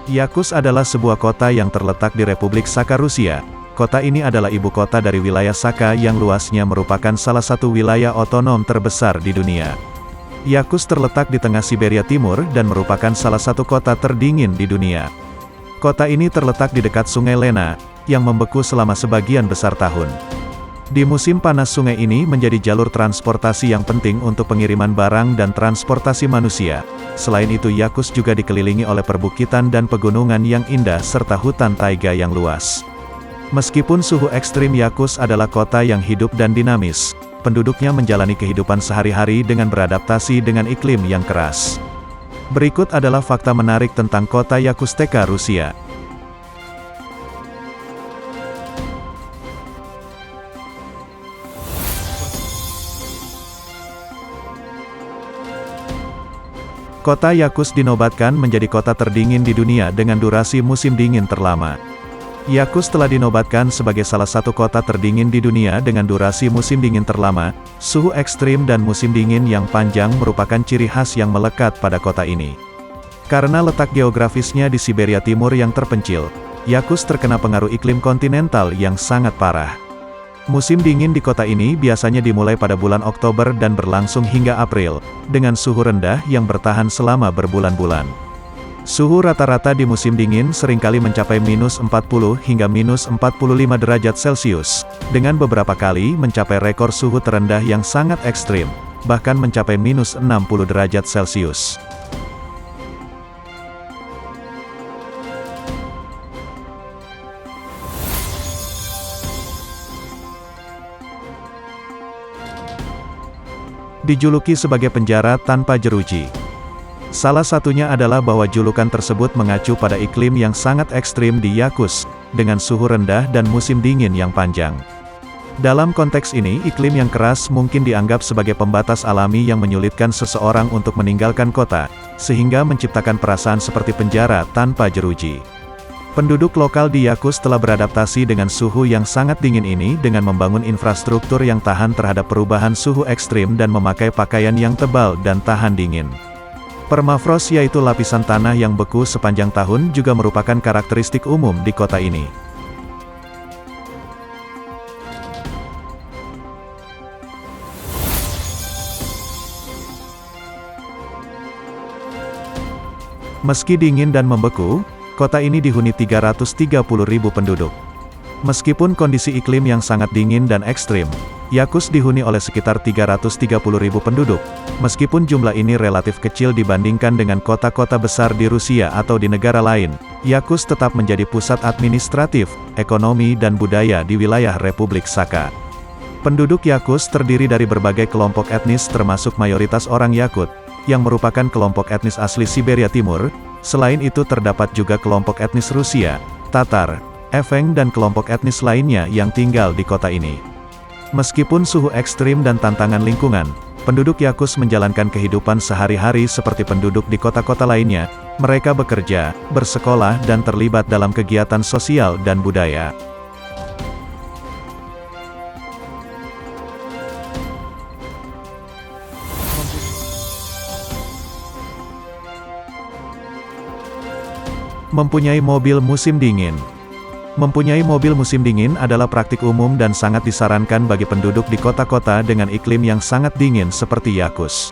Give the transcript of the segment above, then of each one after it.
Yakuts adalah sebuah kota yang terletak di Republik Sakha Rusia. Kota ini adalah ibu kota dari wilayah Sakha yang luasnya merupakan salah satu wilayah otonom terbesar di dunia. Yakuts terletak di tengah Siberia Timur dan merupakan salah satu kota terdingin di dunia. Kota ini terletak di dekat Sungai Lena, yang membeku selama sebagian besar tahun. Di musim panas sungai ini menjadi jalur transportasi yang penting untuk pengiriman barang dan transportasi manusia. Selain itu Yakuts juga dikelilingi oleh perbukitan dan pegunungan yang indah serta hutan taiga yang luas. Meskipun suhu ekstrim, Yakuts adalah kota yang hidup dan dinamis. Penduduknya menjalani kehidupan sehari-hari dengan beradaptasi dengan iklim yang keras. Berikut adalah fakta menarik tentang kota Yakutska, Rusia. Kota Yakuts dinobatkan menjadi kota terdingin di dunia dengan durasi musim dingin terlama. Yakuts telah dinobatkan sebagai salah satu kota terdingin di dunia dengan durasi musim dingin terlama. Suhu ekstrim dan musim dingin yang panjang merupakan ciri khas yang melekat pada kota ini. Karena letak geografisnya di Siberia Timur yang terpencil, Yakuts terkena pengaruh iklim kontinental yang sangat parah. Musim dingin di kota ini biasanya dimulai pada bulan Oktober dan berlangsung hingga April, dengan suhu rendah yang bertahan selama berbulan-bulan. Suhu rata-rata di musim dingin seringkali mencapai minus 40 hingga minus 45 derajat Celcius, dengan beberapa kali mencapai rekor suhu terendah yang sangat ekstrim, bahkan mencapai minus 60 derajat Celcius. Dijuluki sebagai penjara tanpa jeruji. Salah satunya adalah bahwa julukan tersebut mengacu pada iklim yang sangat ekstrim di Yakuts, dengan suhu rendah dan musim dingin yang panjang. Dalam konteks ini, iklim yang keras mungkin dianggap sebagai pembatas alami yang menyulitkan seseorang untuk meninggalkan kota, sehingga menciptakan perasaan seperti penjara tanpa jeruji. Penduduk lokal di Yakuts telah beradaptasi dengan suhu yang sangat dingin ini dengan membangun infrastruktur yang tahan terhadap perubahan suhu ekstrim dan memakai pakaian yang tebal dan tahan dingin. Permafrost, yaitu lapisan tanah yang beku sepanjang tahun, juga merupakan karakteristik umum di kota ini. Meski dingin dan membeku, kota ini dihuni 330.000 penduduk. Meskipun kondisi iklim yang sangat dingin dan ekstrim, Yakuts dihuni oleh sekitar 330.000 penduduk. Meskipun jumlah ini relatif kecil dibandingkan dengan kota-kota besar di Rusia atau di negara lain, Yakuts tetap menjadi pusat administratif, ekonomi dan budaya di wilayah Republik Sakha. Penduduk Yakuts terdiri dari berbagai kelompok etnis termasuk mayoritas orang Yakut, yang merupakan kelompok etnis asli Siberia Timur. Selain itu terdapat juga kelompok etnis Rusia, Tatar, Eveng dan kelompok etnis lainnya yang tinggal di kota ini. Meskipun suhu ekstrim dan tantangan lingkungan, penduduk Yakuts menjalankan kehidupan sehari-hari seperti penduduk di kota-kota lainnya. Mereka bekerja, bersekolah dan terlibat dalam kegiatan sosial dan budaya. Mempunyai mobil musim dingin. Mempunyai mobil musim dingin adalah praktik umum dan sangat disarankan bagi penduduk di kota-kota dengan iklim yang sangat dingin seperti Yakuts.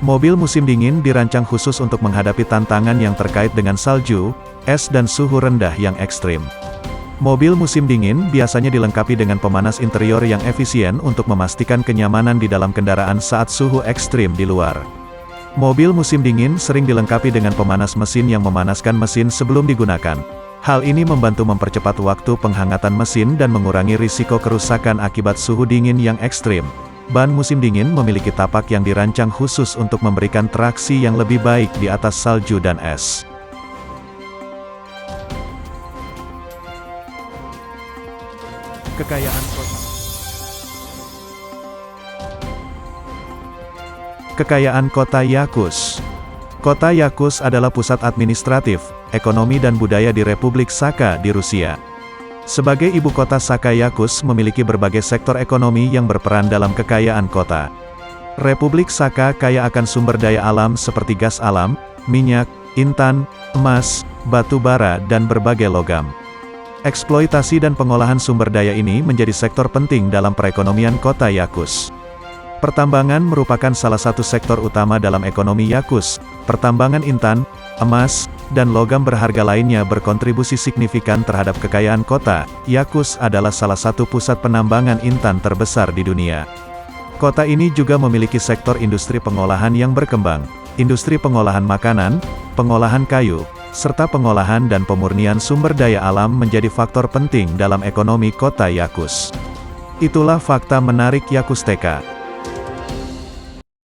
Mobil musim dingin dirancang khusus untuk menghadapi tantangan yang terkait dengan salju, es dan suhu rendah yang ekstrim. Mobil musim dingin biasanya dilengkapi dengan pemanas interior yang efisien untuk memastikan kenyamanan di dalam kendaraan saat suhu ekstrim di luar. Mobil musim dingin sering dilengkapi dengan pemanas mesin yang memanaskan mesin sebelum digunakan. Hal ini membantu mempercepat waktu penghangatan mesin dan mengurangi risiko kerusakan akibat suhu dingin yang ekstrim. Ban musim dingin memiliki tapak yang dirancang khusus untuk memberikan traksi yang lebih baik di atas salju dan es. Kekayaan kota. Kekayaan kota Yakuts. Kota Yakuts adalah pusat administratif, ekonomi dan budaya di Republik Sakha di Rusia. Sebagai ibu kota Sakha, Yakuts memiliki berbagai sektor ekonomi yang berperan dalam kekayaan kota. Republik Sakha kaya akan sumber daya alam seperti gas alam, minyak, intan, emas, batu bara dan berbagai logam. Eksploitasi dan pengolahan sumber daya ini menjadi sektor penting dalam perekonomian kota Yakush. Pertambangan merupakan salah satu sektor utama dalam ekonomi Yakush. Pertambangan intan, emas, dan logam berharga lainnya berkontribusi signifikan terhadap kekayaan kota. Yakush adalah salah satu pusat penambangan intan terbesar di dunia. Kota ini juga memiliki sektor industri pengolahan yang berkembang. Industri pengolahan makanan, pengolahan kayu, serta pengolahan dan pemurnian sumber daya alam menjadi faktor penting dalam ekonomi kota Yakush. Itulah fakta menarik Yakutsk.